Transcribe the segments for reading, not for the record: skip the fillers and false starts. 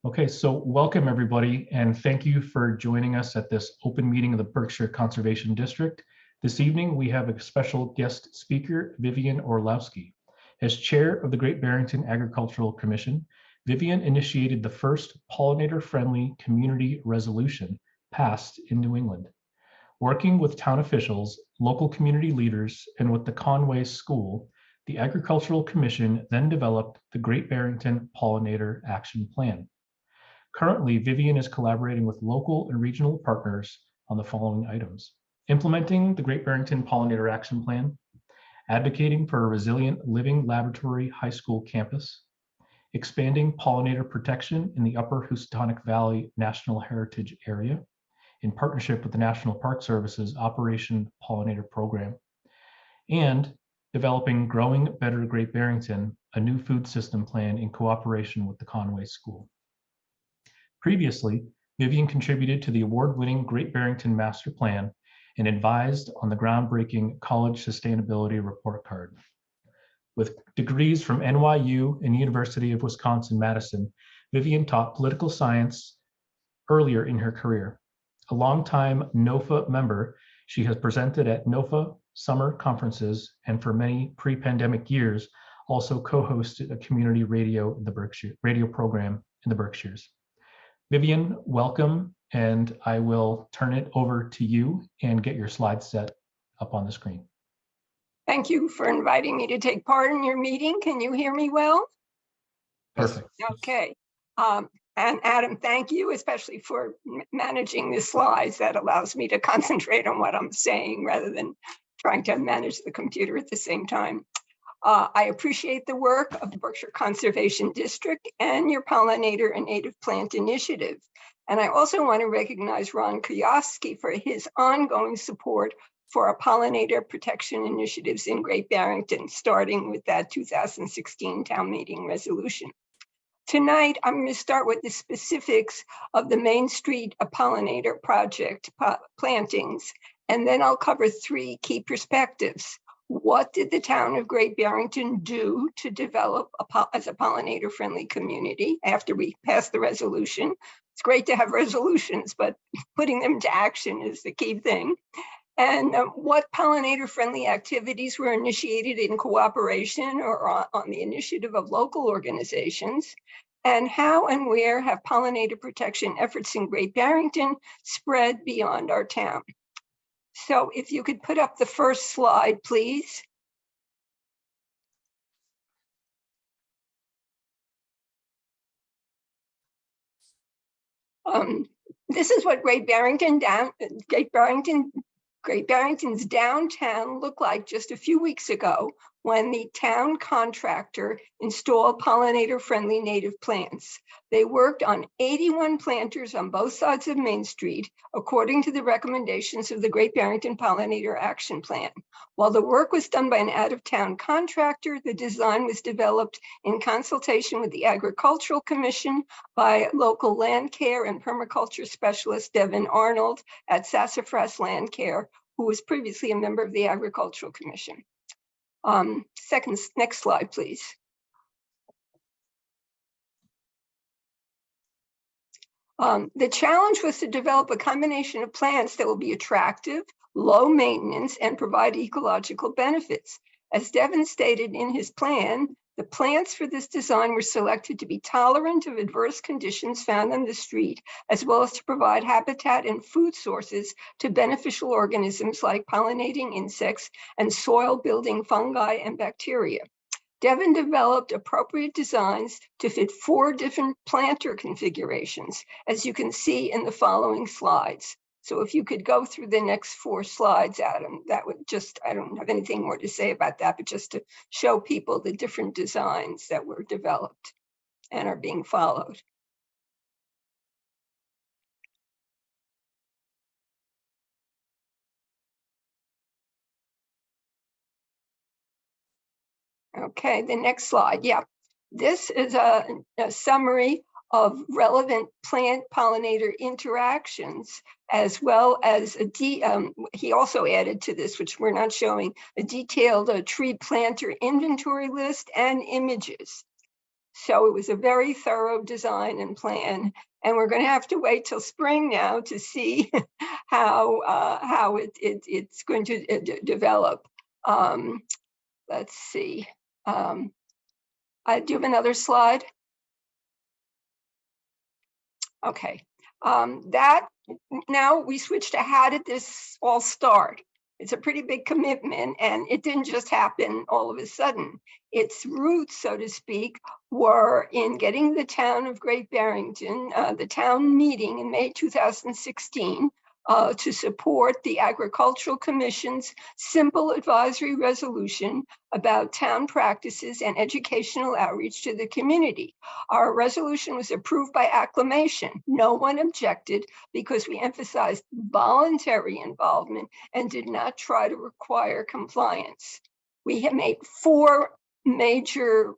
Okay, so welcome everybody, and thank you for joining us at this open meeting of the Berkshire Conservation District. This evening, we have a special guest speaker, Vivian Orlowski. As chair of the Great Barrington Agricultural Commission, Vivian initiated the first pollinator-friendly community resolution passed in New England. Working with town officials, local community leaders, and with the Conway School, the Agricultural Commission then developed the Great Barrington Pollinator Action Plan. Currently, Vivian is collaborating with local and regional partners on the following items: implementing the Great Barrington Pollinator Action Plan, advocating for a resilient living laboratory high school campus, expanding pollinator protection in the Upper Housatonic Valley National Heritage Area in partnership with the National Park Service's Operation Pollinator Program, and developing Growing Better Great Barrington, a new food system plan in cooperation with the Conway School. Previously, Vivian contributed to the award-winning Great Barrington Master Plan and advised on the groundbreaking College Sustainability Report Card. With degrees from NYU and University of Wisconsin-Madison, Vivian taught political science earlier in her career. A longtime NOFA member, she has presented at NOFA summer conferences and for many pre-pandemic years also co-hosted a community radio program in the Berkshires. Vivian, welcome, and I will turn it over to you and get your slides set up on the screen. Thank you for inviting me to take part in your meeting. Can you hear me well? Perfect. Okay. And Adam, thank you, especially for managing the slides. That allows me to concentrate on what I'm saying rather than trying to manage the computer at the same time. I appreciate the work of the Berkshire Conservation District and your Pollinator and Native Plant Initiative. And I also want to recognize Ron Kwiatkowski for his ongoing support for our pollinator protection initiatives in Great Barrington, starting with that 2016 town meeting resolution. Tonight, I'm going to start with the specifics of the Main Street Pollinator project plantings, and then I'll cover three key perspectives. What did the town of Great Barrington do to develop as a pollinator-friendly community after we passed the resolution? It's great to have resolutions, but putting them to action is the key thing. And what pollinator-friendly activities were initiated in cooperation or on the initiative of local organizations? And how and where have pollinator protection efforts in Great Barrington spread beyond our town? So if you could put up the first slide, please. This is what Great Barrington's downtown looked like just a few weeks ago when the town contractor installed pollinator-friendly native plants. They worked on 81 planters on both sides of Main Street, according to the recommendations of the Great Barrington Pollinator Action Plan. While the work was done by an out-of-town contractor, the design was developed in consultation with the Agricultural Commission by local land care and permaculture specialist Devin Arnold at Sassafras Land Care, who was previously a member of the Agricultural Commission. Next slide, please. The challenge was to develop a combination of plants that will be attractive, low maintenance, and provide ecological benefits. As Devin stated in his plan, the plants for this design were selected to be tolerant of adverse conditions found on the street, as well as to provide habitat and food sources to beneficial organisms like pollinating insects and soil-building fungi and bacteria. Devin developed appropriate designs to fit 4 different planter configurations, as you can see in the following slides. So if you could go through the next 4 slides, Adam, that would just, I don't have anything more to say about that, but just to show people the different designs that were developed and are being followed. Okay, the next slide. Yeah, this is a summary of relevant plant pollinator interactions, as well as he also added to this, which we're not showing, a detailed tree planter inventory list and images. So it was a very thorough design and plan. And we're going to have to wait till spring now to see how it's going to develop. Let's see. Do you have another slide? Okay. Now we switch to how did this all start? It's a pretty big commitment, and it didn't just happen all of a sudden. Its roots, so to speak, were in getting the town of Great Barrington, the town meeting in May 2016, to support the Agricultural Commission's simple advisory resolution about town practices and educational outreach to the community. Our resolution was approved by acclamation. No one objected because we emphasized voluntary involvement and did not try to require compliance. We have made 4 major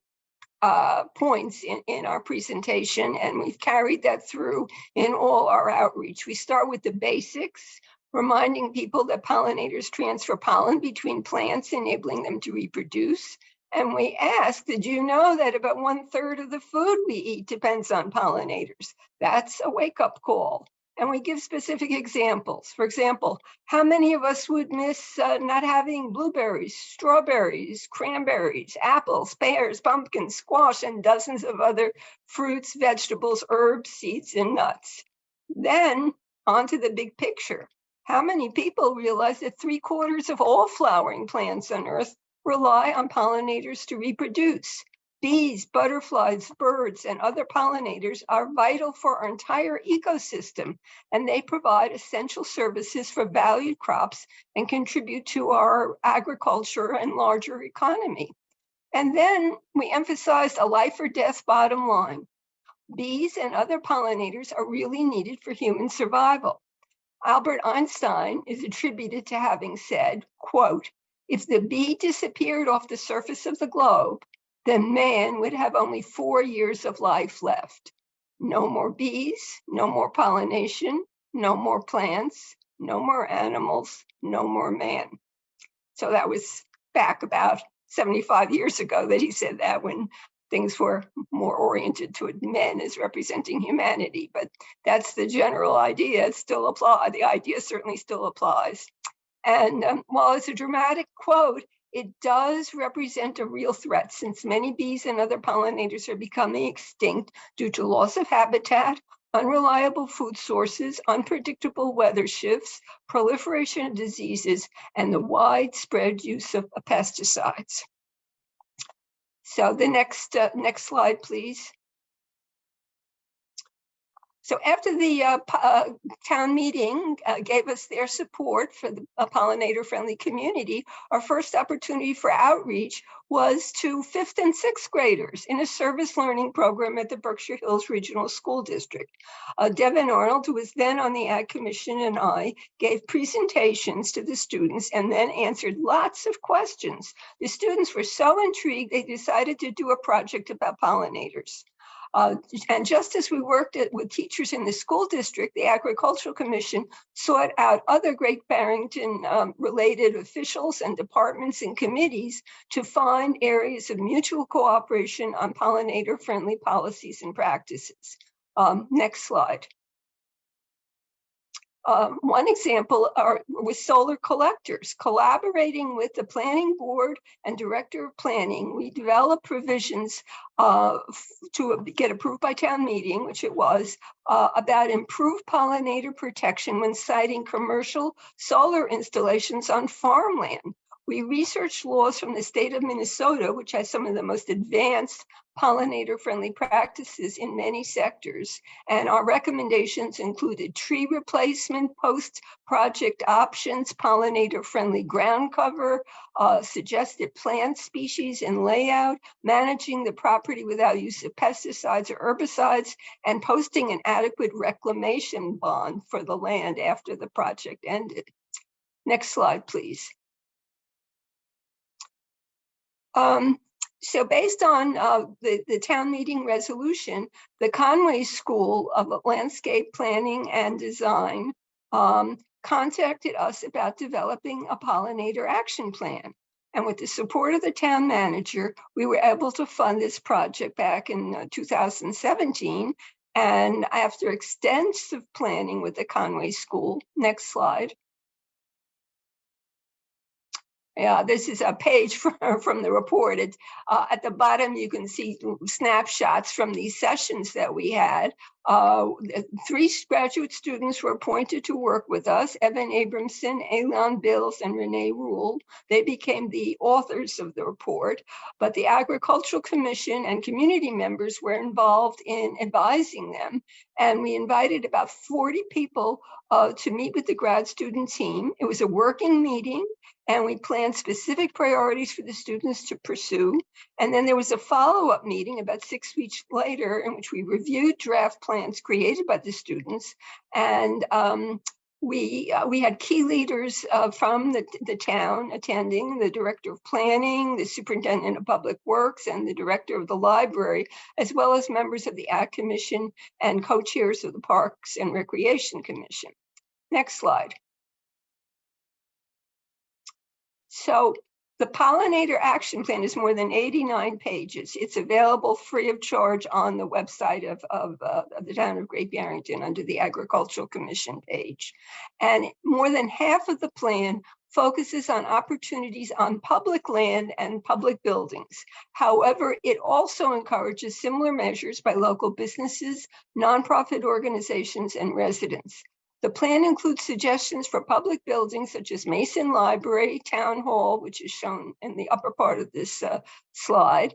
points in our presentation, and we've carried that through in all our outreach. We start with the basics, reminding people that pollinators transfer pollen between plants, enabling them to reproduce. And we ask, did you know that about 1/3 of the food we eat depends on pollinators? That's a wake-up call. And we give specific examples. For example, how many of us would miss not having blueberries, strawberries, cranberries, apples, pears, pumpkins, squash, and dozens of other fruits, vegetables, herbs, seeds, and nuts? Then onto the big picture. How many people realize that 3/4 of all flowering plants on Earth rely on pollinators to reproduce? Bees, butterflies, birds, and other pollinators are vital for our entire ecosystem, and they provide essential services for valued crops and contribute to our agriculture and larger economy. And then we emphasized a life or death bottom line. Bees and other pollinators are really needed for human survival. Albert Einstein is attributed to having said, quote, "If the bee disappeared off the surface of the globe, then man would have only 4 years of life left. No more bees, no more pollination, no more plants, no more animals, no more man." So that was back about 75 years ago that he said that, when things were more oriented toward men as representing humanity. But that's the general idea. It still applies. The idea certainly still applies. And while it's a dramatic quote, it does represent a real threat, since many bees and other pollinators are becoming extinct due to loss of habitat, unreliable food sources, unpredictable weather shifts, proliferation of diseases, and the widespread use of pesticides. So the next slide, please. So after the town meeting gave us their support for the pollinator-friendly community, our first opportunity for outreach was to 5th and 6th graders in a service learning program at the Berkshire Hills Regional School District. Devin Arnold, who was then on the Ag Commission, and I gave presentations to the students and then answered lots of questions. The students were so intrigued, they decided to do a project about pollinators. And just as we worked with teachers in the school district, the Agricultural Commission sought out other Great Barrington related officials and departments and committees to find areas of mutual cooperation on pollinator-friendly policies and practices. Next slide. One example was solar collectors. Collaborating with the planning board and director of planning, we developed provisions to get approved by town meeting, which it was, about improved pollinator protection when siting commercial solar installations on farmland. We researched laws from the state of Minnesota, which has some of the most advanced pollinator-friendly practices in many sectors. And our recommendations included tree replacement, post-project options, pollinator-friendly ground cover, suggested plant species and layout, managing the property without use of pesticides or herbicides, and posting an adequate reclamation bond for the land after the project ended. Next slide, please. So based on the town meeting resolution, the Conway School of Landscape Planning and Design contacted us about developing a pollinator action plan. And with the support of the town manager, we were able to fund this project back in 2017. And after extensive planning with the Conway School, next slide. Yeah, this is a page from the report. It's, at the bottom, you can see snapshots from these sessions that we had. 3 graduate students were appointed to work with us, Evan Abramson, Elon Bills, and Renee Rule. They became the authors of the report, but the Agricultural Commission and community members were involved in advising them. And we invited about 40 people to meet with the grad student team. It was a working meeting, and we planned specific priorities for the students to pursue. And then there was a follow-up meeting about 6 weeks later in which we reviewed draft plans created by the students. And we had key leaders from the town attending, the director of planning, the superintendent of public works, and the director of the library, as well as members of the Ag Commission and co-chairs of the Parks and Recreation Commission. Next slide. So the Pollinator Action Plan is more than 89 pages. It's available free of charge on the website of the town of Great Barrington under the Agricultural Commission page. And more than half of the plan focuses on opportunities on public land and public buildings. However, it also encourages similar measures by local businesses, nonprofit organizations, and residents. The plan includes suggestions for public buildings such as Mason Library, Town Hall, which is shown in the upper part of this slide,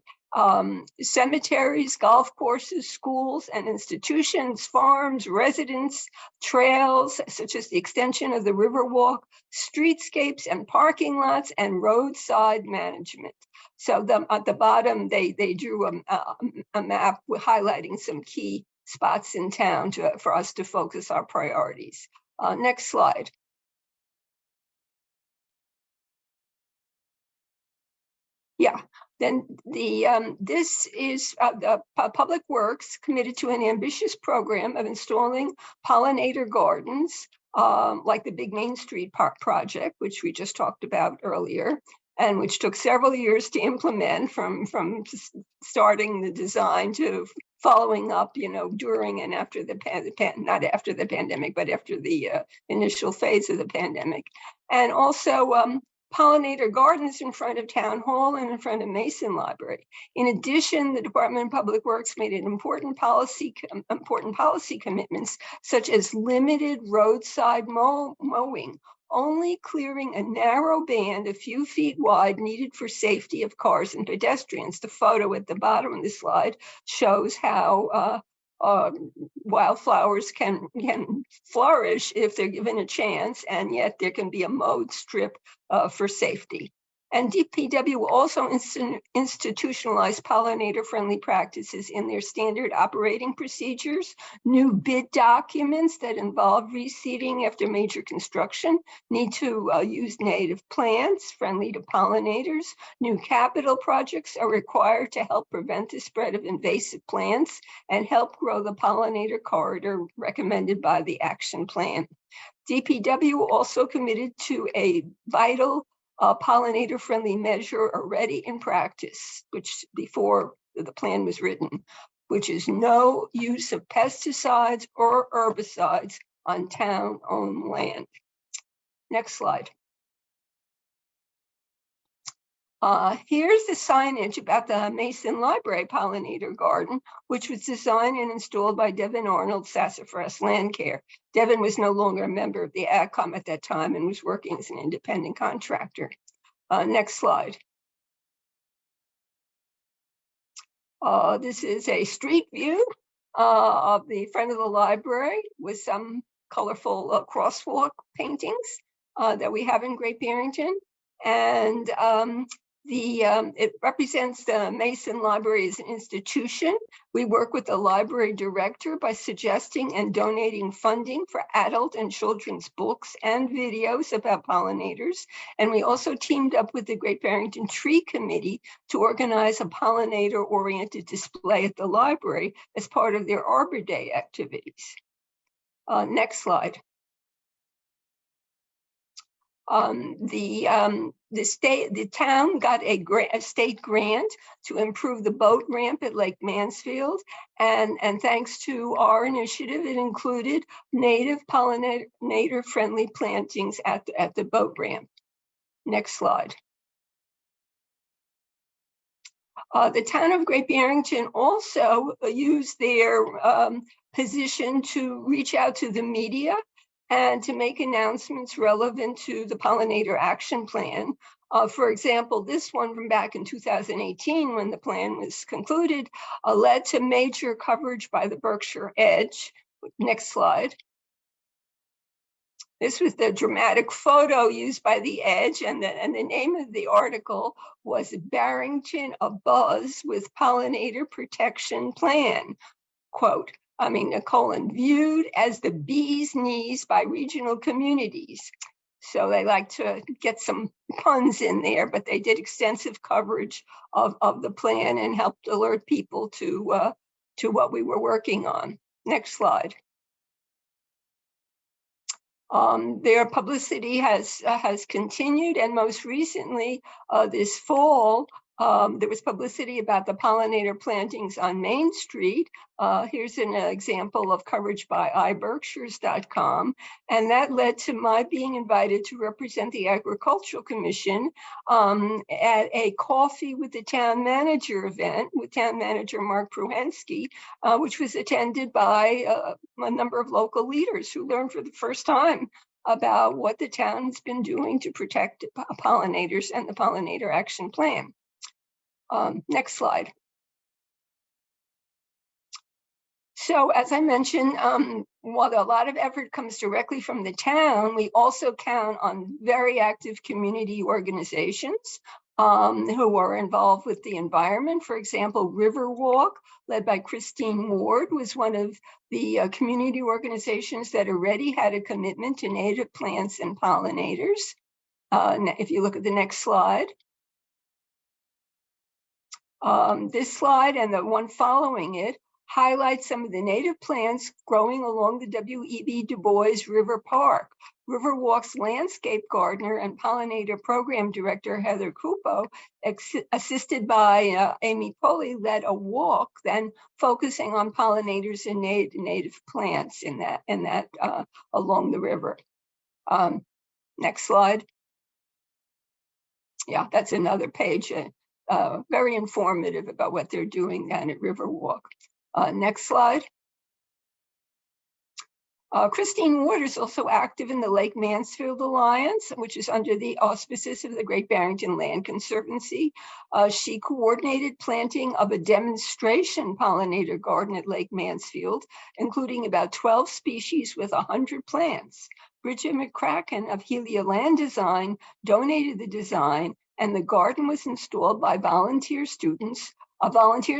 cemeteries, golf courses, schools and institutions, farms, residents, trails, such as the extension of the Riverwalk, streetscapes and parking lots, and roadside management. So at the bottom, they drew a map highlighting some key spots in town for us to focus our priorities. Next slide. Yeah, then this is the Public Works committed to an ambitious program of installing pollinator gardens, like the Big Main Street Park project, which we just talked about earlier, and which took several years to implement, from starting the design to following up, during and after not after the pandemic, but after the initial phase of the pandemic. And also pollinator gardens in front of Town Hall and in front of Mason Library. In addition, the Department of Public Works made an important policy commitments, such as limited roadside mowing, only clearing a narrow band a few feet wide needed for safety of cars and pedestrians. The photo at the bottom of the slide shows how wildflowers can flourish if they're given a chance, and yet there can be a mowed strip for safety. And DPW will also institutionalize pollinator-friendly practices in their standard operating procedures, new bid documents that involve reseeding after major construction need to use native plants friendly to pollinators. New capital projects are required to help prevent the spread of invasive plants and help grow the pollinator corridor recommended by the action plan. DPW also committed to a vital pollinator-friendly measure already in practice, which before the plan was written, which is no use of pesticides or herbicides on town-owned land. Next slide. Here's the signage about the Mason Library Pollinator Garden, which was designed and installed by Devin Arnold, Sassafras Land Care. Devin was no longer a member of the AgCom at that time and was working as an independent contractor. Next slide. This is a street view of the front of the library with some colorful crosswalk paintings that we have in Great Barrington. And it represents the Mason Library as an institution. We work with the library director by suggesting and donating funding for adult and children's books and videos about pollinators. And we also teamed up with the Great Barrington Tree Committee to organize a pollinator-oriented display at the library as part of their Arbor Day activities. Next slide. The town got a state grant to improve the boat ramp at Lake Mansfield, and thanks to our initiative, it included native pollinator-friendly plantings at the boat ramp. Next slide. The town of Great Barrington also used their position to reach out to the media and to make announcements relevant to the Pollinator Action Plan. For example, this one from back in 2018, when the plan was concluded, led to major coverage by the Berkshire Edge. Next slide. This was the dramatic photo used by the Edge, and the name of the article was Barrington Abuzz with Pollinator Protection Plan. Quote, viewed as the bee's knees by regional communities. So they like to get some puns in there, but they did extensive coverage of the plan and helped alert people to what we were working on. Next slide. Their publicity has continued, and most recently this fall, there was publicity about the pollinator plantings on Main Street. Here's an example of coverage by iberkshires.com, and that led to my being invited to represent the Agricultural Commission at a coffee with the town manager event with town manager Mark Pruhensky, which was attended by a number of local leaders who learned for the first time about what the town has been doing to protect pollinators and the Pollinator Action Plan. Next slide. So as I mentioned, while a lot of effort comes directly from the town, we also count on very active community organizations who are involved with the environment. For example, Riverwalk, led by Christine Ward, was one of the community organizations that already had a commitment to native plants and pollinators. If you look at the next slide. This slide and the one following it highlights some of the native plants growing along the W.E.B. Du Bois River Park. Riverwalk's landscape gardener and pollinator program director, Heather Cupo, assisted by Amy Pulley, led a walk then focusing on pollinators and native plants in that along the river. Next slide. Yeah, that's another page. Very informative about what they're doing down at Riverwalk. Next slide. Christine Ward is also active in the Lake Mansfield Alliance, which is under the auspices of the Great Barrington Land Conservancy. She coordinated planting of a demonstration pollinator garden at Lake Mansfield, including about 12 species with 100 plants. Bridget McCracken of Helia Land Design donated the design, and the garden was installed by volunteers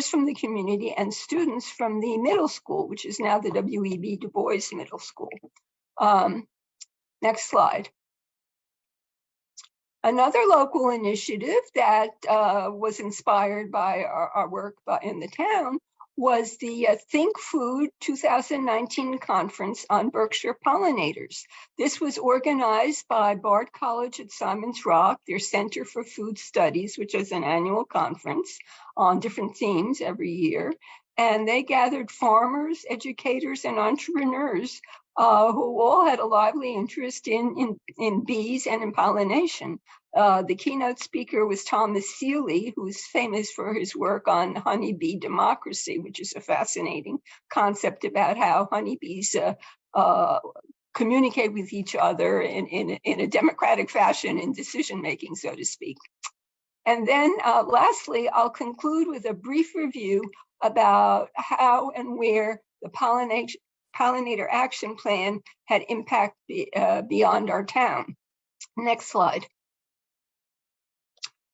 from the community and students from the middle school, which is now the W.E.B. Du Bois Middle School. Next slide. Another local initiative that was inspired by our work in the town was the Think Food 2019 conference on Berkshire pollinators. This was organized by Bard College at Simon's Rock, their Center for Food Studies, which is an annual conference on different themes every year. And they gathered farmers, educators, and entrepreneurs who all had a lively interest in bees and in pollination. The keynote speaker was Thomas Seeley, who's famous for his work on honeybee democracy, which is a fascinating concept about how honeybees communicate with each other in a democratic fashion in decision-making, so to speak. And then lastly, I'll conclude with a brief review about how and where the Pollinator Action Plan had impact beyond our town. Next slide.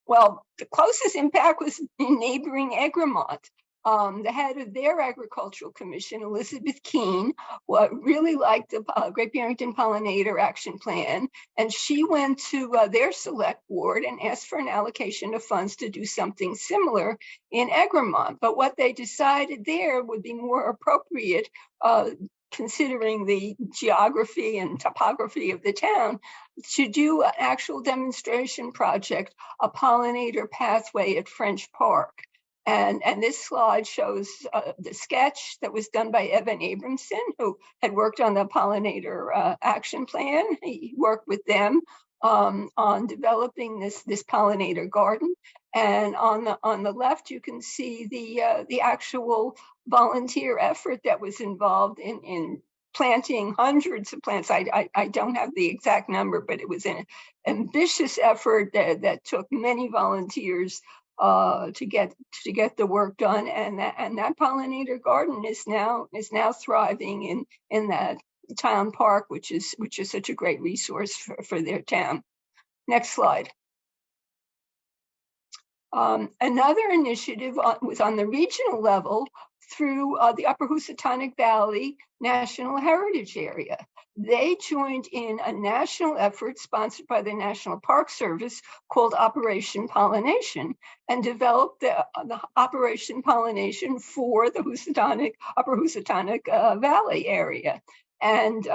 Well, the closest impact was in neighboring Egremont. The head of their agricultural commission, Elizabeth Keene, really liked the Great Barrington Pollinator Action Plan, and she went to their select board and asked for an allocation of funds to do something similar in Egremont. But what they decided there would be more appropriate considering the geography and topography of the town, to do an actual demonstration project, a pollinator pathway at French Park. And this slide shows the sketch that was done by Evan Abramson, who had worked on the pollinator action plan. He worked with them on developing this pollinator garden. And on the left, you can see the actual volunteer effort that was involved in planting hundreds of plants. I don't have the exact number, but it was an ambitious effort that took many volunteers to get the work done, and that pollinator garden is now thriving in that town park, which is such a great resource for their town. Next slide. Another initiative was on the regional level through the Upper Housatonic Valley National Heritage Area. They joined in a national effort sponsored by the National Park Service called Operation Pollination, and developed the Operation Pollination for the Upper Housatonic Valley area. And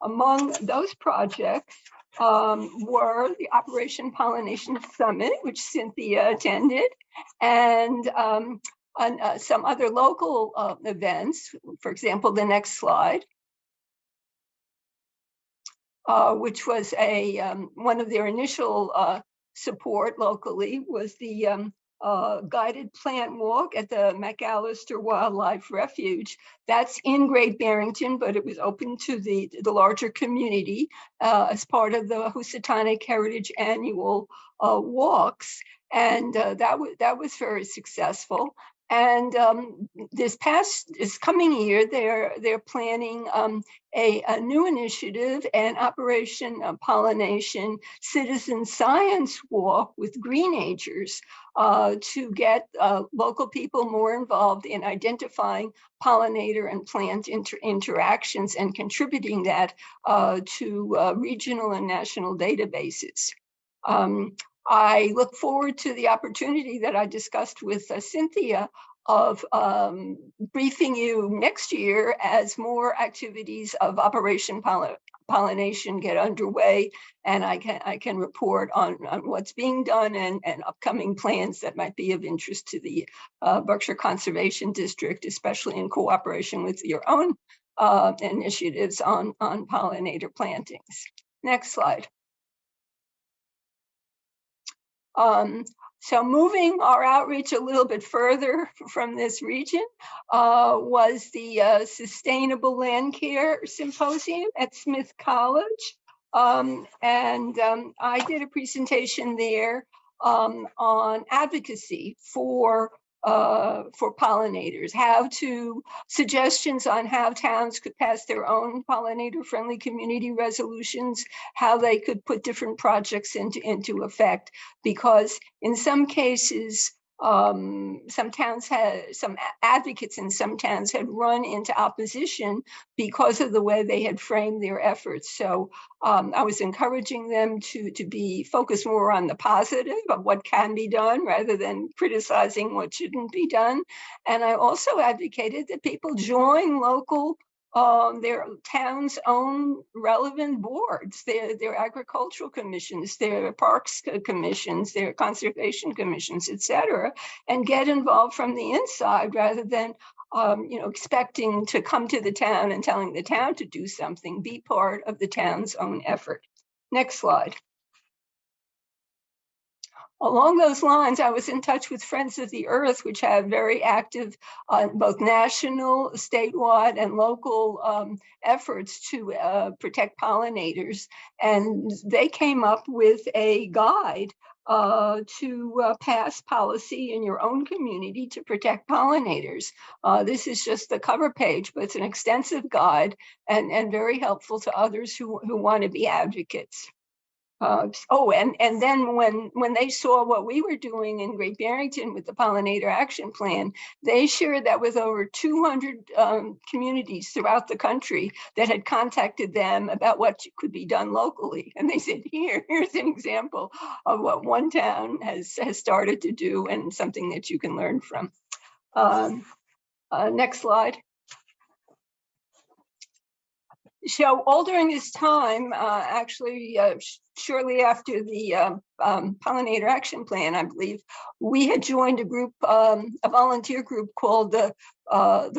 among those projects were the Operation Pollination Summit, which Cynthia attended, and some other local events. For example, the next slide, which was one of their initial support locally, was the guided plant walk at the McAllister Wildlife Refuge. That's in Great Barrington, but it was open to the larger community as part of the Housatonic Heritage Annual Walks. And that was very successful. And this coming year, they're planning a new initiative, an Operation Pollination Citizen Science Walk with Greenagers to get local people more involved in identifying pollinator and plant interactions and contributing that to regional and national databases. I look forward to the opportunity that I discussed with Cynthia of briefing you next year as more activities of Operation Pollination get underway, and I can report on what's being done and upcoming plans that might be of interest to the Berkshire Conservation District, especially in cooperation with your own initiatives on pollinator plantings. Next slide. So moving our outreach a little bit further from this region was the Sustainable Land Care Symposium at Smith College. I did a presentation there on advocacy for pollinators, suggestions on how towns could pass their own pollinator-friendly community resolutions, how they could put different projects into effect, because in some cases, some advocates in some towns had run into opposition because of the way they had framed their efforts. So I was encouraging them to be focused more on the positive of what can be done rather than criticizing what shouldn't be done. And I also advocated that people join local their town's own relevant boards, their agricultural commissions, their parks commissions, their conservation commissions, etc., and get involved from the inside rather than expecting to come to the town and telling the town to do something. Be part of the town's own effort. Next slide. Along those lines, I was in touch with Friends of the Earth, which have very active both national, statewide, and local efforts to protect pollinators. And they came up with a guide to pass policy in your own community to protect pollinators. This is just the cover page, but it's an extensive guide and very helpful to others who want to be advocates. And then when they saw what we were doing in Great Barrington with the Pollinator Action Plan, they shared that with over 200 communities throughout the country that had contacted them about what could be done locally. And they said, here's an example of what one town has started to do and something that you can learn from. Next slide. So all during this time, actually, shortly after the Pollinator Action Plan, I believe, we had joined a group, a volunteer group called the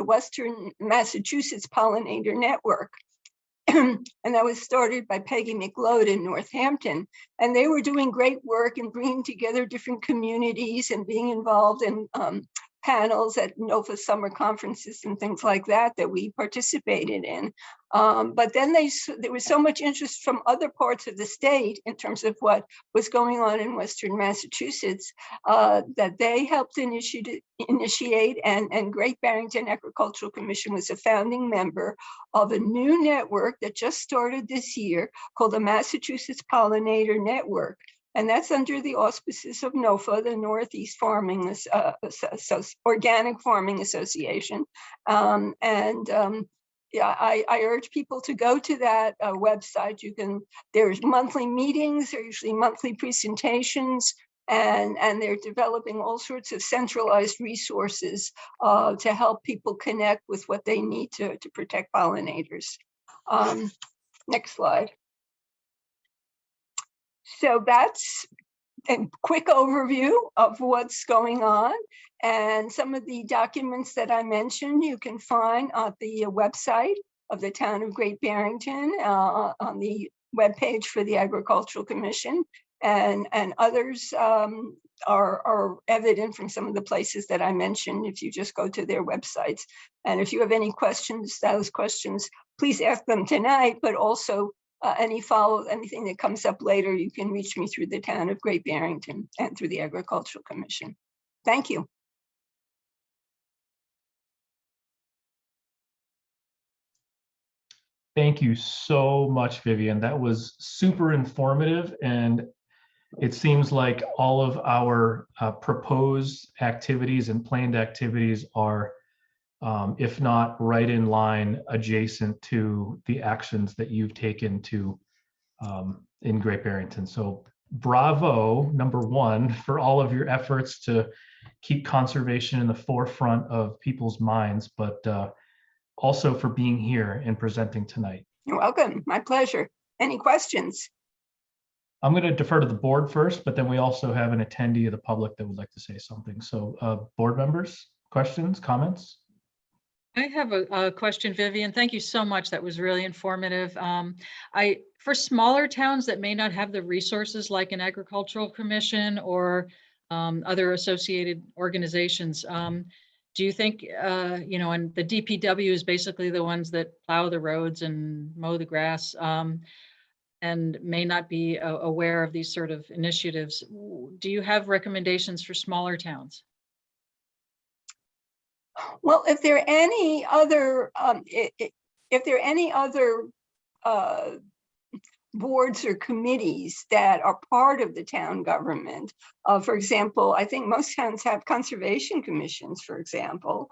Western Massachusetts Pollinator Network. And that was started by Peggy McLeod in Northampton. And they were doing great work in bringing together different communities and being involved in panels at NOFA summer conferences and things like that that we participated in. But then there was so much interest from other parts of the state in terms of what was going on in Western Massachusetts that they helped initiate, and Great Barrington Agricultural Commission was a founding member of a new network that just started this year called the Massachusetts Pollinator Network. And that's under the auspices of NOFA, the Northeast Farming Organic Farming Association. Yeah, I urge people to go to that website. There's monthly meetings, there are usually monthly presentations, and they're developing all sorts of centralized resources to help people connect with what they need to protect pollinators. Next slide. So that's a quick overview of what's going on, and some of the documents that I mentioned you can find on the website of the town of Great Barrington, on the webpage for the Agricultural Commission, and others are evident from some of the places that I mentioned if you just go to their websites. And if you have any questions, those questions, please ask them tonight, but also anything that comes up later, you can reach me through the town of Great Barrington and through the Agricultural Commission. Thank you. Thank you so much, Vivian. That was super informative, and it seems like all of our proposed activities and planned activities are, if not right in line, adjacent to the actions that you've taken to in Great Barrington. So bravo, number one, for all of your efforts to keep conservation in the forefront of people's minds, but also for being here and presenting tonight. You're welcome. My pleasure. Any questions? I'm going to defer to the board first, but then we also have an attendee of the public that would like to say something. So board members, questions, comments? I have a question, Vivian. Thank you so much. That was really informative. For smaller towns that may not have the resources like an agricultural commission or other associated organizations, do you think, and the DPW is basically the ones that plow the roads and mow the grass, and may not be aware of these sort of initiatives. Do you have recommendations for smaller towns? Well, if there are any other boards or committees that are part of the town government, for example, I think most towns have conservation commissions, for example.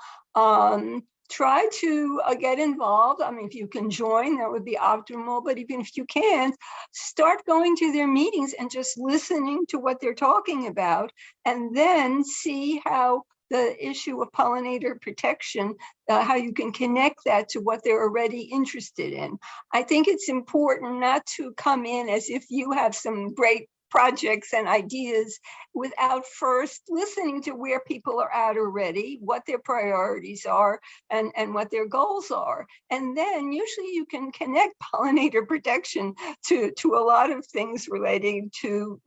Try to get involved. I mean, if you can join, that would be optimal. But even if you can't, start going to their meetings and just listening to what they're talking about, and then see how the issue of pollinator protection, how you can connect that to what they're already interested in. I think it's important not to come in as if you have some great projects and ideas without first listening to where people are at already, what their priorities are, and what their goals are. And then usually you can connect pollinator protection to a lot of things relating to,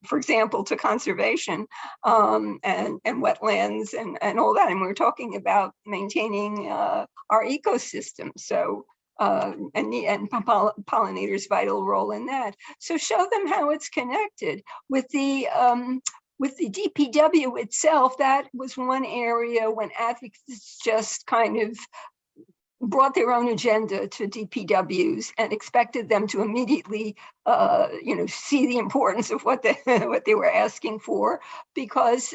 for example, to conservation and wetlands and all that. And we're talking about maintaining our ecosystem. So and pollinators' vital role in that. So show them how it's connected with the DPW itself. That was one area when advocates just kind of brought their own agenda to DPWs and expected them to immediately, see the importance of what they were asking for, because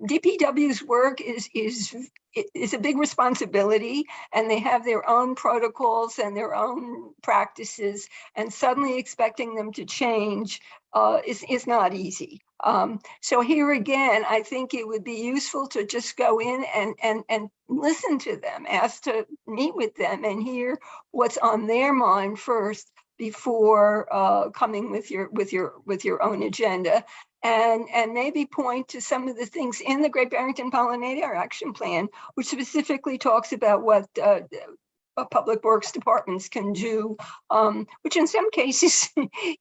DPW's work is a big responsibility, and they have their own protocols and their own practices, and suddenly expecting them to change is not easy. So here again, I think it would be useful to just go in and listen to them, ask to meet with them and hear what's on their mind first before coming with your own agenda, and maybe point to some of the things in the Great Barrington Pollinator Action Plan, which specifically talks about what public works departments can do, which in some cases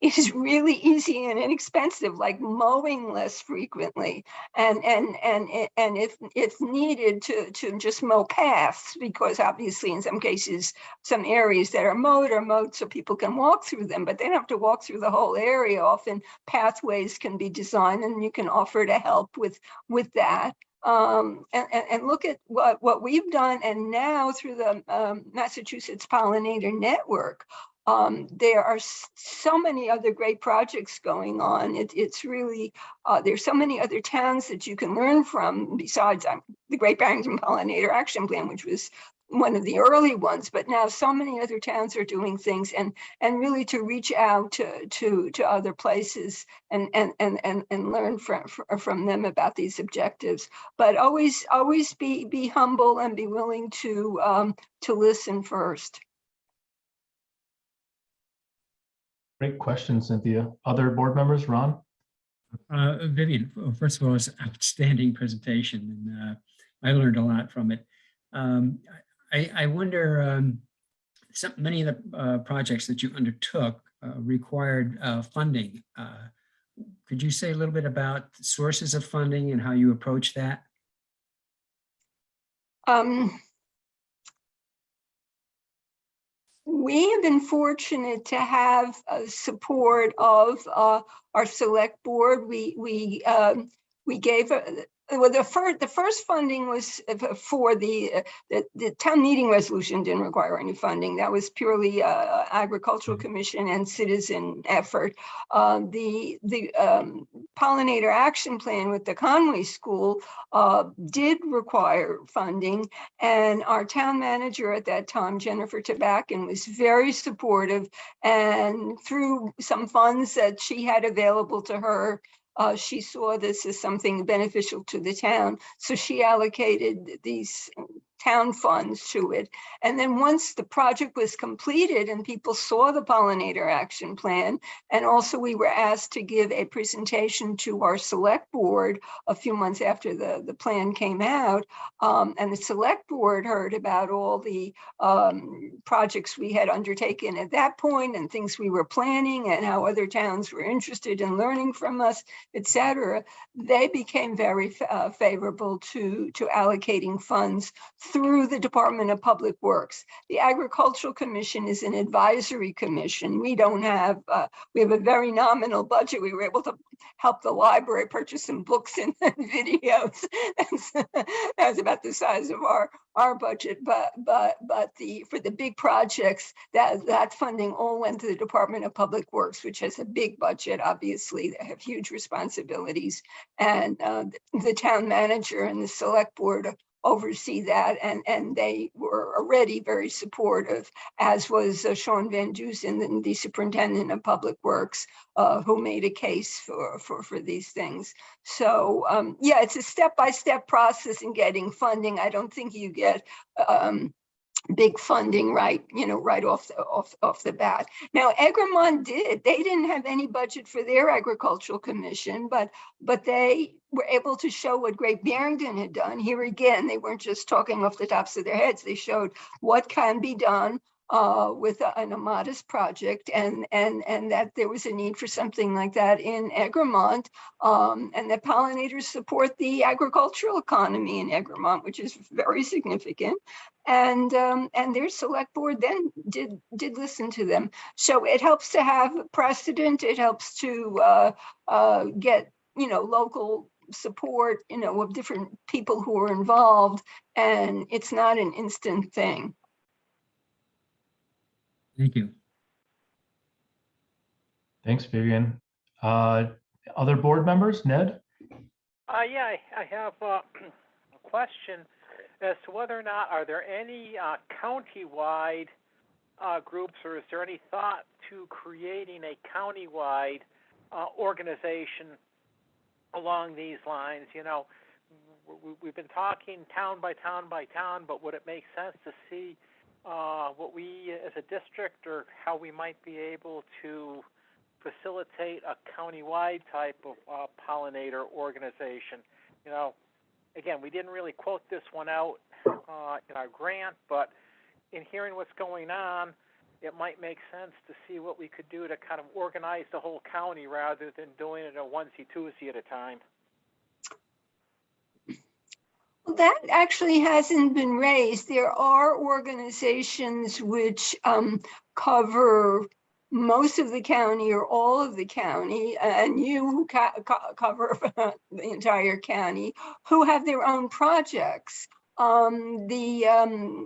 is really easy and inexpensive, like mowing less frequently, and if needed to just mow paths, because obviously in some cases some areas that are mowed so people can walk through them, but they don't have to walk through the whole area. Often pathways can be designed, and you can offer to help with that. And look at what we've done, and now through the Massachusetts Pollinator Network, there are so many other great projects going on. It's really, there's so many other towns that you can learn from besides the Great Barrington Pollinator Action Plan, which was one of the early ones, but now so many other towns are doing things, and really to reach out to other places and learn from them about these objectives. But always be humble and be willing to listen first. Great question, Cynthia. Other board members, Ron? Vivian, first of all, it's an outstanding presentation, and I learned a lot from it. I wonder, many of the projects that you undertook required funding. Could you say a little bit about sources of funding and how you approach that? We have been fortunate to have support of our select board. We gave well, the first funding was for the town meeting resolution. Didn't require any funding. That was purely agricultural commission and citizen effort. The pollinator action plan with the Conway School did require funding, and our town manager at that time, Jennifer Tabakin, was very supportive, and through some funds that she had available to her, she saw this as something beneficial to the town. So she allocated these town funds to it. And then once the project was completed and people saw the pollinator action plan, and also we were asked to give a presentation to our select board a few months after the plan came out, and the select board heard about all the projects we had undertaken at that point and things we were planning and how other towns were interested in learning from us, etc. They became very favorable to allocating funds through the Department of Public Works. The Agricultural Commission is an advisory commission. We don't have, we have a very nominal budget. We were able to help the library purchase some books and videos. That was about the size of our budget, but for the big projects, that funding all went to the Department of Public Works, which has a big budget. Obviously, they have huge responsibilities, and the town manager and the select board oversee that, and they were already very supportive, as was Sean Van Dusen, the superintendent of Public Works, who made a case for these things. So yeah, it's a step-by-step process in getting funding. I don't think you get big funding right off the bat. Now Egremont they didn't have any budget for their agricultural commission, but they were able to show what Great Barrington had done. Here again, they weren't just talking off the tops of their heads. They showed what can be done with a modest project, and that there was a need for something like that in Egremont, and that pollinators support the agricultural economy in Egremont, which is very significant. And their select board then did listen to them. So it helps to have precedent. It helps to get local support of different people who are involved, and it's not an instant thing. Thank you. Thanks, Vivian. Other board members, Ned? Yeah, I have a question as to whether or not are there any county-wide groups, or is there any thought to creating a county-wide organization along these lines. You know, we've been talking town by town by town, but would it make sense to see what we as a district, or how we might be able to facilitate a county-wide type of pollinator organization? You know, again, we didn't really quote this one out in our grant, but in hearing what's going on, it might make sense to see what we could do to kind of organize the whole county rather than doing it a onesie-twosie at a time. Well, that actually hasn't been raised. There are organizations which cover most of the county or all of the county, and you who cover the entire county, who have their own projects. The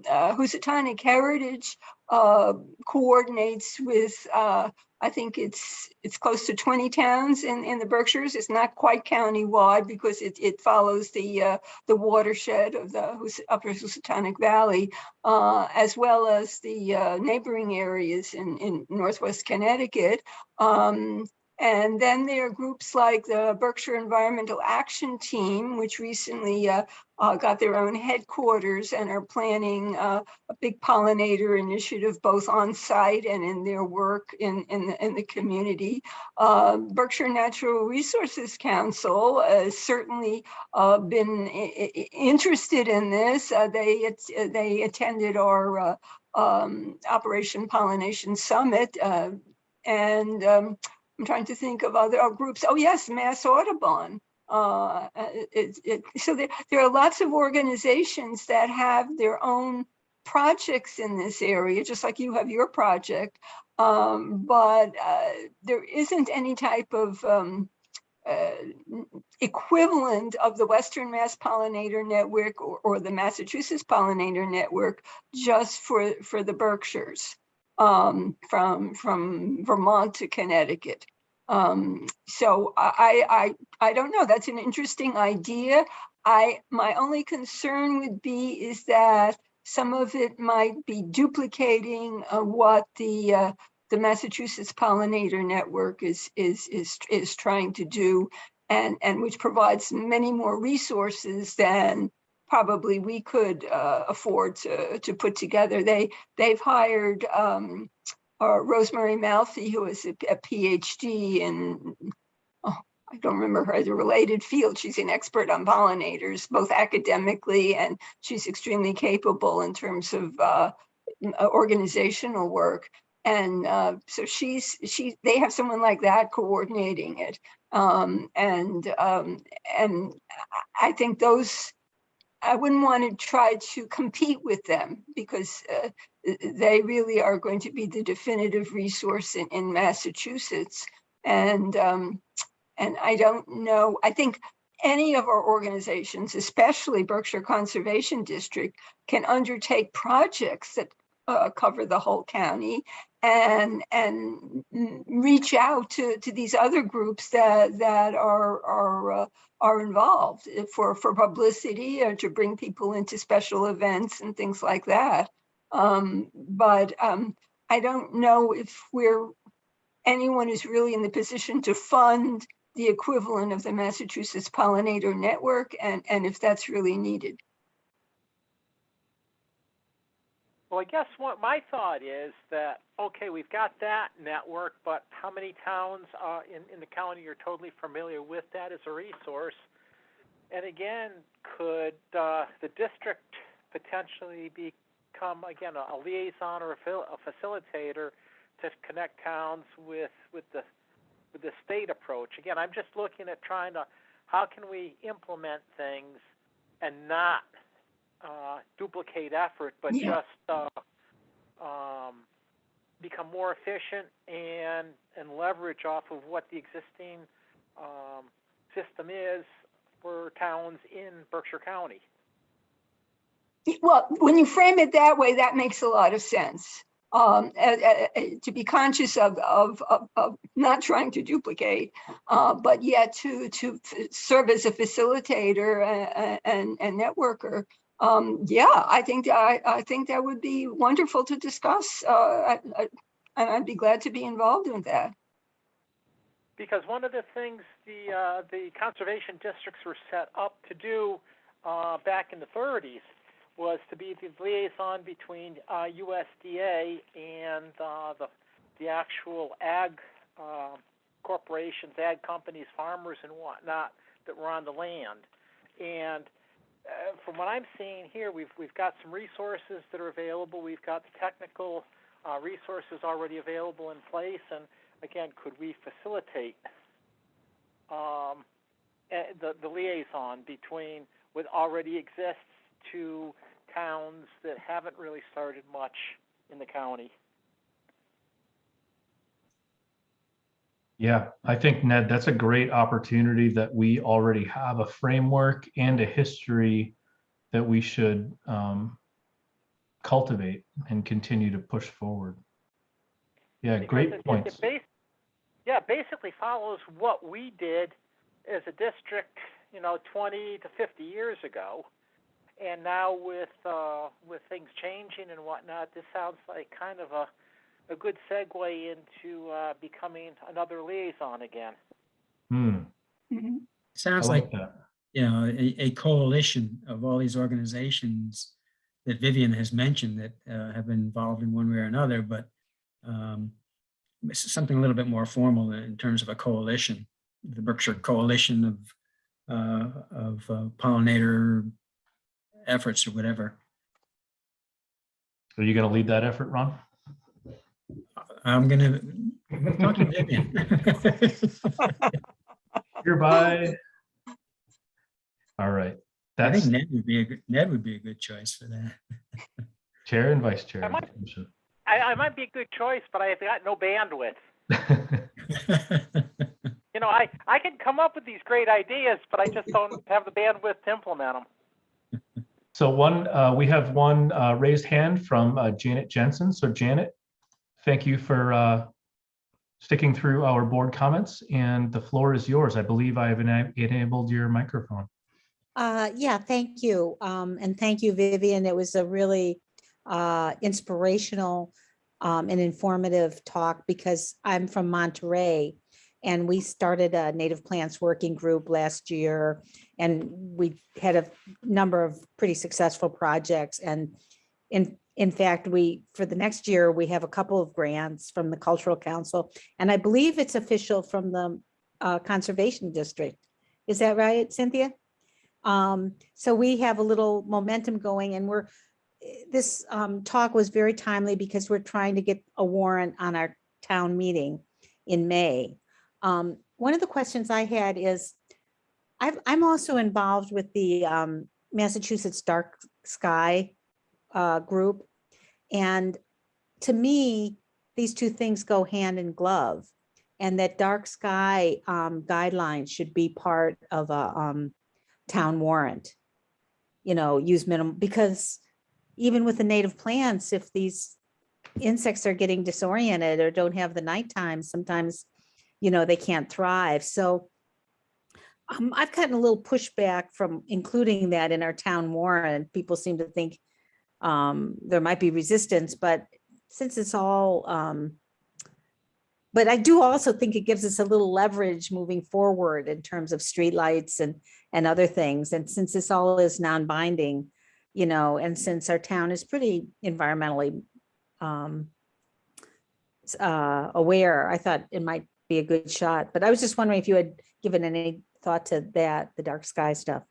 Housatonic Heritage coordinates with, I think it's close to 20 towns in the Berkshires. It's not quite county-wide because it follows the watershed of the Upper Housatonic Valley, as well as the neighboring areas in Northwest Connecticut. And then there are groups like the Berkshire Environmental Action Team, which recently got their own headquarters and are planning a big pollinator initiative, both on site and in their work in the community. Berkshire Natural Resources Council has certainly been interested in this. They attended our Operation Pollination Summit, and I'm trying to think of other groups. Oh yes, Mass Audubon. So there are lots of organizations that have their own projects in this area, just like you have your project, but there isn't any type of equivalent of the Western Mass Pollinator Network or the Massachusetts Pollinator Network just for the Berkshires, from Vermont to Connecticut. So I don't know. That's an interesting idea. My only concern would be is that some of it might be duplicating what the Massachusetts Pollinator Network is trying to do, and which provides many more resources than probably we could afford to put together. They've hired Rosemary Malfi, who is a PhD in, I don't remember her, the related field. She's an expert on pollinators, both academically, and she's extremely capable in terms of organizational work. And so they have someone like that coordinating it. And I think those, I wouldn't want to try to compete with them, because they really are going to be the definitive resource in Massachusetts. And I don't know, I think any of our organizations, especially Berkshire Conservation District, can undertake projects that cover the whole county and reach out to these other groups that are involved for publicity, or to bring people into special events and things like that. But I don't know if anyone is really in the position to fund the equivalent of the Massachusetts Pollinator Network, and if that's really needed. Well, I guess what my thought is that, okay, we've got that network, but how many towns in the county are totally familiar with that as a resource? And again, could the district potentially become, again, a liaison or a facilitator to connect towns with the state approach? Again, I'm just looking at trying to, how can we implement things and not duplicate effort, but just become more efficient and leverage off of what the existing system is for towns in Berkshire County. Well, when you frame it that way, that makes a lot of sense. To be conscious of not trying to duplicate, but yet to serve as a facilitator and networker. Yeah, I think that would be wonderful to discuss, and I'd be glad to be involved in that. because one of the things the conservation districts were set up to do back in the 30s was to be the liaison between USDA and the actual ag corporations, ag companies, farmers, and whatnot that were on the land. And from what I'm seeing here, we've got some resources that are available. We've got the technical resources already available in place. And again, could we facilitate the liaison between what already exists to towns that haven't really started much in the county? Yeah, I think, Ned, that's a great opportunity that we already have a framework and a history that we should cultivate and continue to push forward. Yeah, Because great points. Basically follows what we did as a district, 20 to 50 years ago. And now with things changing and whatnot, this sounds like kind of a good segue into becoming another liaison again. Mhm. Sounds I like, that. a coalition of all these organizations that Vivian has mentioned that have been involved in one way or another, but something a little bit more formal in terms of a coalition, the Berkshire Coalition of pollinator efforts or whatever. Are you going to lead that effort, Ron? I'm gonna talk to Vivian. Hereby. All right. I think That's Ned would be a good choice for that. chair and vice chair. I might be a good choice, but I've got no bandwidth. I can come up with these great ideas, but I just don't have the bandwidth to implement them. So we have one raised hand from Janet Jensen. So Janet, thank you for sticking through our board comments, and the floor is yours. I believe I have enabled your microphone. Yeah, thank you. And thank you, Vivian. It was a really inspirational and informative talk, because I'm from Monterey and we started a native plants working group last year, and we had a number of pretty successful projects. And in fact, for the next year, we have a couple of grants from the Cultural Council, and I believe it's official from the Conservation District. Is that right, Cynthia? So we have a little momentum going, and this talk was very timely because we're trying to get a warrant on our town meeting in May. One of the questions I had is, I'm also involved with the Massachusetts Dark Sky group. And to me, these two things go hand in glove, and that dark sky guidelines should be part of a town warrant, use minimum, because even with the native plants, if these insects are getting disoriented or don't have the nighttime, sometimes, they can't thrive. So I've gotten a little pushback from including that in our town warrant. People seem to think there might be resistance, but since it's all, but I do also think it gives us a little leverage moving forward in terms of streetlights and other things. And since this all is non-binding, and since our town is pretty environmentally aware, I thought it might be a good shot. But I was just wondering if you had given any thought to that, the dark sky stuff.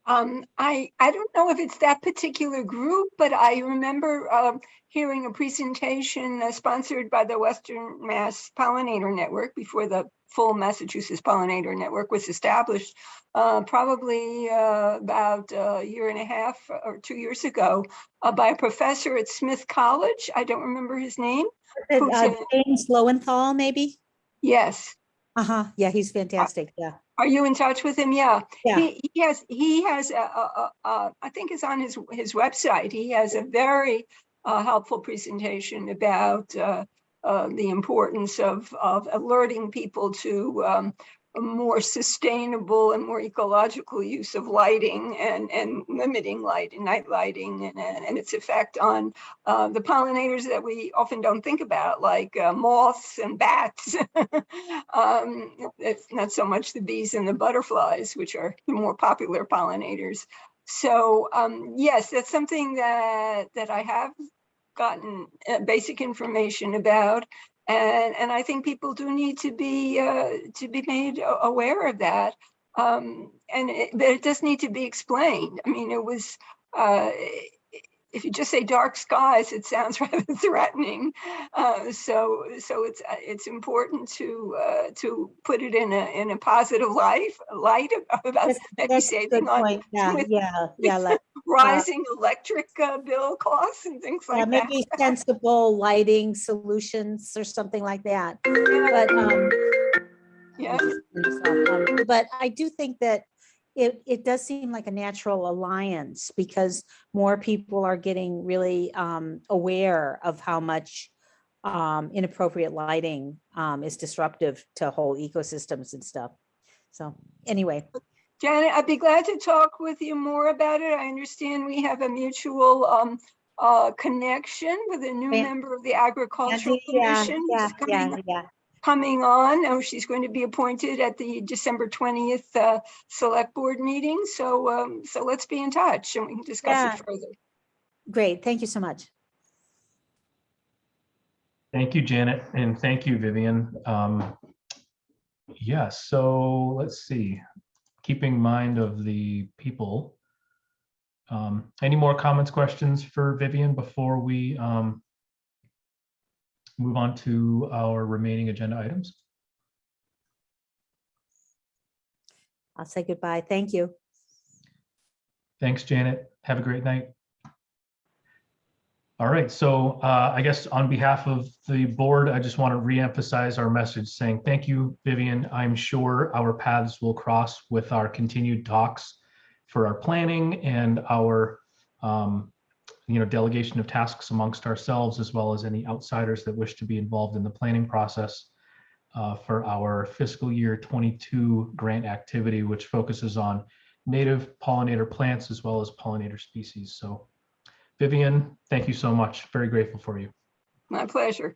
I don't know if it's that particular group, but I remember hearing a presentation sponsored by the Western Mass Pollinator Network before the full Massachusetts Pollinator Network was established, probably about a year and a half or 2 years ago, by a professor at Smith College. I don't remember his name. James Lowenthal, maybe? Yes. Yeah, he's fantastic. Yeah. Are you in touch with him? Yeah. Yeah. He has I think it's on his website. He has a very helpful presentation about the importance of alerting people to a more sustainable and more ecological use of lighting and limiting night lighting and its effect on the pollinators that we often don't think about, like moths and bats. It's not so much the bees and the butterflies, which are the more popular pollinators. So yes, that's something that I have gotten basic information about. And I think people do need to be made aware of that. But it does need to be explained. I mean, it was, if you just say dark skies, it sounds rather threatening. So it's important to put it in a positive light about maybe That's a saving good on point. Yeah, with like, rising electric bill costs and things yeah, like that. maybe sensible lighting solutions or something like that. But Yeah. but I do think that it does seem like a natural alliance, because more people are getting really aware of how much inappropriate lighting is disruptive to whole ecosystems and stuff. So anyway, Janet, I'd be glad to talk with you more about it. I understand we have a mutual connection with a new member of the Agricultural Commission coming on. Oh, she's going to be appointed at the December 20th select board meeting. So so let's be in touch and we can discuss it further. Great. Thank you so much. Thank you, Janet, and thank you, Vivian. Yeah, so let's see. Keeping mind of the people. Any more comments, questions for Vivian before we move on to our remaining agenda items? I'll say goodbye. Thank you. Thanks, Janet. Have a great night. All right, so I guess on behalf of the board, I just want to reemphasize our message saying thank you, Vivian. I'm sure our paths will cross with our continued talks for our planning and our delegation of tasks amongst ourselves, as well as any outsiders that wish to be involved in the planning process for our fiscal year 22 grant activity, which focuses on native pollinator plants as well as pollinator species. So Vivian, thank you so much. Very grateful for you. My pleasure.